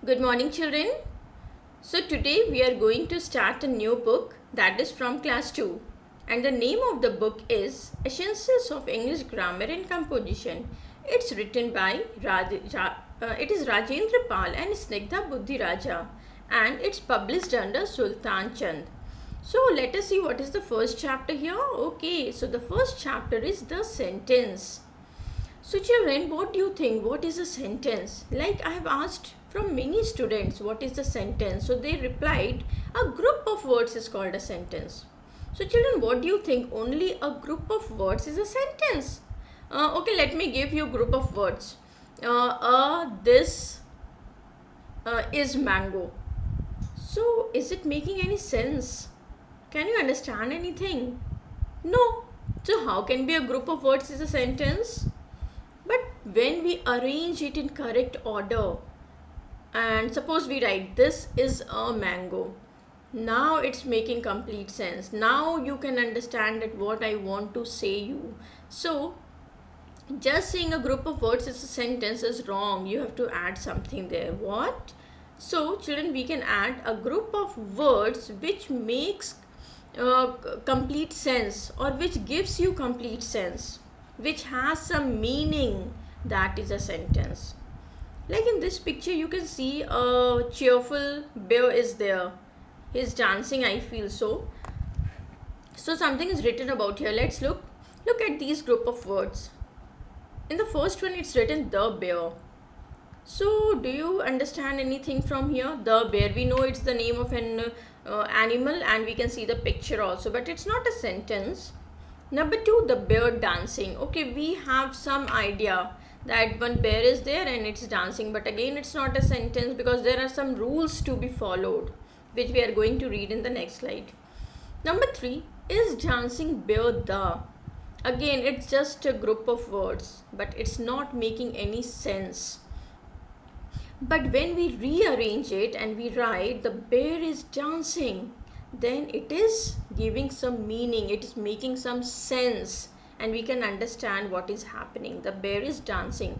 Good morning, children. So, today we are going to start a new book that is from class 2. And the name of the book is Essentials of English Grammar and Composition. It's written by Rajendra Pal and Snigdha Buddhiraja, and it's published under Sultan Chand. So, let us see what is the first chapter here. Okay, so the first chapter is the sentence. So children, what do you think? What is a sentence? Like I have asked from many students what is the sentence. So they replied a group of words is called a sentence. So children, what do you think? Only a group of words is a sentence. Okay, let me give you a group of words. This is mango. So is it making any sense? Can you understand anything? No. So how can be a group of words is a sentence? But when we arrange it in correct order, and suppose we write this is a mango, now it's making complete sense. Now you can understand that what I want to say you. So just saying a group of words is a sentence is wrong. You have to add something there. What? So children, we can add a group of words which makes complete sense, or which gives you complete sense, which has some meaning. That is a sentence. Like in this picture you can see a cheerful bear is there. He's dancing, I feel so. So something is written about here. Let's look at these group of words. In the first one it's written the bear. So do you understand anything from here? The bear, we know it's the name of an animal, and we can see the picture also, but it's not a sentence. Number two, the bear dancing. Okay, we have some idea that one bear is there and it's dancing, but again it's not a sentence because there are some rules to be followed, which we are going to read in the next slide. Number three, is dancing bear the? Again, it's just a group of words, but it's not making any sense. But when we rearrange it and we write the bear is dancing, then it is giving some meaning, it is making some sense, and we can understand what is happening. The bear is dancing.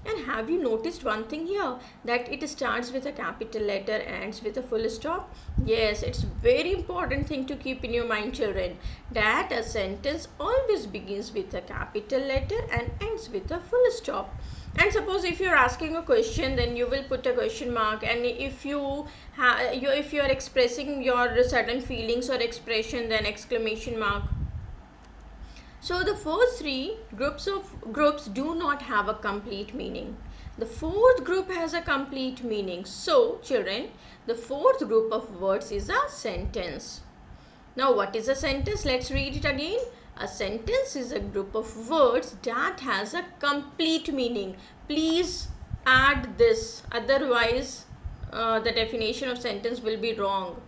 And have you noticed one thing here, that it starts with a capital letter, ends with a full stop? Yes, it's very important thing to keep in your mind, children, that a sentence always begins with a capital letter and ends with a full stop. And suppose if you're asking a question, then you will put a question mark, and if if you are expressing your sudden feelings or expression, then exclamation mark. So the first three groups do not have a complete meaning. The fourth group has a complete meaning. So children, the fourth group of words is a sentence. Now what is a sentence? Let's read it again. A sentence is a group of words that has a complete meaning. Please add this, otherwise the definition of sentence will be wrong.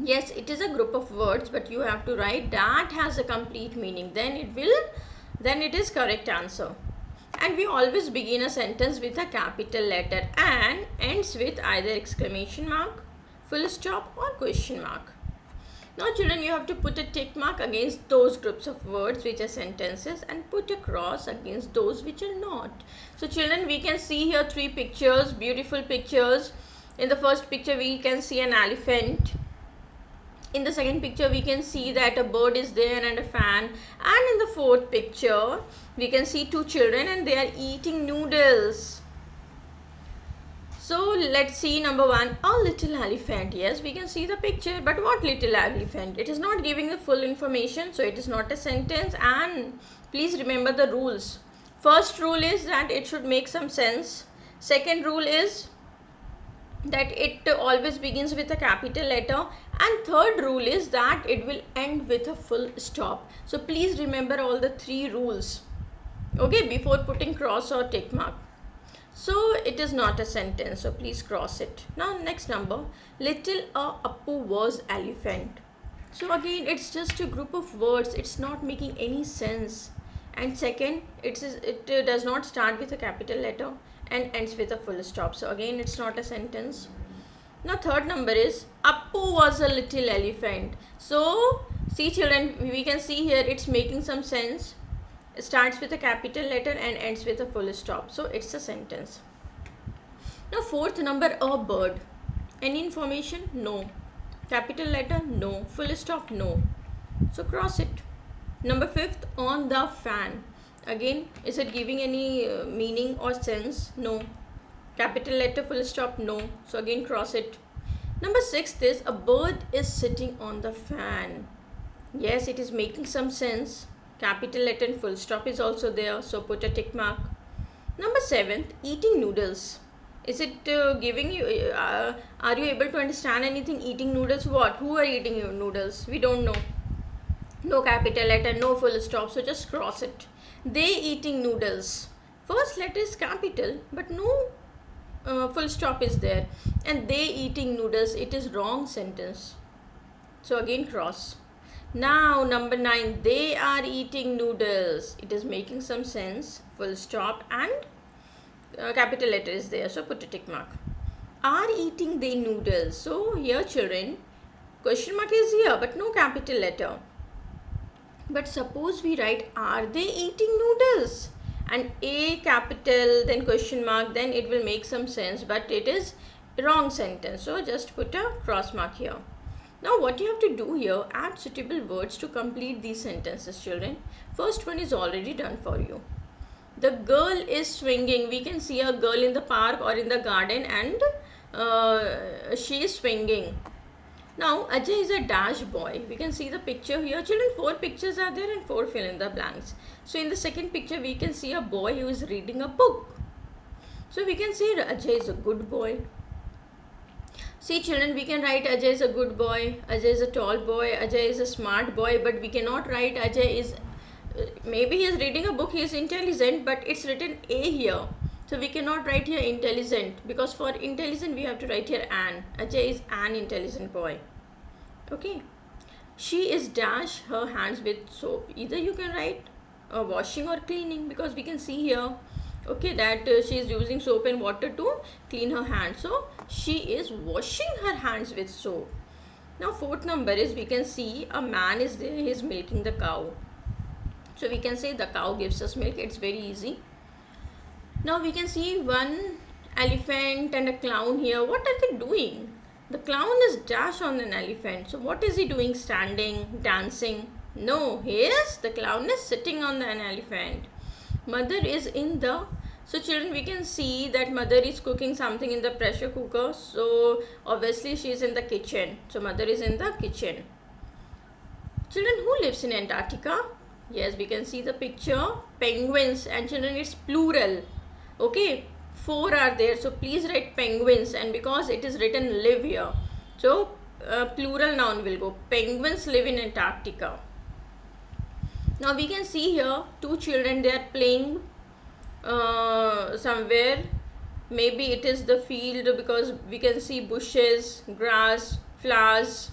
Yes, it is a group of words, but you have to write that has a complete meaning. Then it is correct answer. And we always begin a sentence with a capital letter and ends with either exclamation mark, full stop, or question mark. Now children, you have to put a tick mark against those groups of words which are sentences, and put a cross against those which are not. So children, we can see here three pictures, beautiful pictures. In the first picture we can see an elephant. In the second picture we can see that a bird is there and a fan. And in the fourth picture we can see two children and they are eating noodles. So let's see number one, a little elephant. Yes, we can see the picture, but what little elephant? It is not giving the full information, so it is not a sentence. And please remember the rules. First rule is that it should make some sense. Second rule is that it always begins with a capital letter, and third rule is that it will end with a full stop. So please remember all the three rules, okay, before putting cross or tick mark. So it is not a sentence, so please cross it. Now next number, little Appu was elephant. So again it's just a group of words, it's not making any sense. And second, it does not start with a capital letter and ends with a full stop, so again it's not a sentence. Now third number is Appu was a little elephant. So see children, we can see here it's making some sense. It starts with a capital letter and ends with a full stop, so it's a sentence. Now fourth number, a bird. Any information? No. Capital letter? No. Full stop? No. So cross it. Number fifth, on the fan. Again, is it giving any meaning or sense? No. Capital letter, full stop? No. So again cross it. Number sixth is a bird is sitting on the fan. Yes, it is making some sense. Capital letter and full stop is also there. So put a tick mark. Number seventh, eating noodles. Is it giving you, are you able to understand anything? Eating noodles, what? Who are eating noodles? We don't know. No capital letter, no full stop, so just cross it. They eating noodles. First letter is capital, but no full stop is there. And they eating noodles, it is wrong sentence. So again cross. Now number 9, they are eating noodles. It is making some sense. Full stop and capital letter is there, so put a tick mark. Are eating they noodles. So here children, question mark is here but no capital letter. But suppose we write are they eating noodles and a capital then question mark, then it will make some sense, but it is wrong sentence. So just put a cross mark here. Now what you have to do here, add suitable words to complete these sentences children. First one is already done for you. The girl is swinging. We can see a girl in the park or in the garden and she is swinging. Now Ajay is a dash boy. We can see the picture here. Children, 4 pictures are there and 4 fill in the blanks. So in the second picture we can see a boy who is reading a book. So we can say Ajay is a good boy. See children, we can write Ajay is a good boy, Ajay is a tall boy, Ajay is a smart boy, but we cannot write Ajay is, maybe he is reading a book, he is intelligent, but it's written A here. So we cannot write here intelligent, because for intelligent we have to write here an. Ajay is an intelligent boy. Okay. She is dash her hands with soap. Either you can write washing or cleaning, because we can see here, okay, that she is using soap and water to clean her hands. So she is washing her hands with soap. Now fourth number is, we can see a man is there, he is milking the cow. So we can say the cow gives us milk. It's very easy. Now we can see one elephant and a clown here. What are they doing? The clown is dash on an elephant. So what is he doing? Standing, dancing? No, the clown is sitting on an elephant. Mother is in the, so children, we can see that mother is cooking something in the pressure cooker. So obviously she is in the kitchen. So mother is in the kitchen. Children, who lives in Antarctica? Yes, we can see the picture. Penguins. And children, it's plural. Okay, 4 are there. So please write penguins. And because it is written live here, so plural noun will go. Penguins live in Antarctica. Now we can see here 2 children, they are playing somewhere. Maybe it is the field, because we can see bushes, grass, flowers.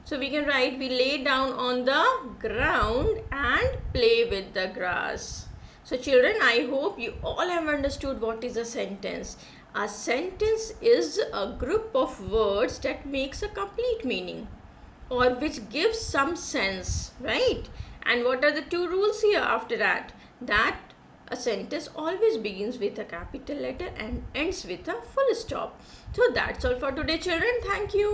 So we can write, we lay down on the ground and play with the grass. So children, I hope you all have understood what is a sentence. A sentence is a group of words that makes a complete meaning, or which gives some sense, right? And what are the 2 rules here after that? That a sentence always begins with a capital letter and ends with a full stop. So that's all for today children. Thank you.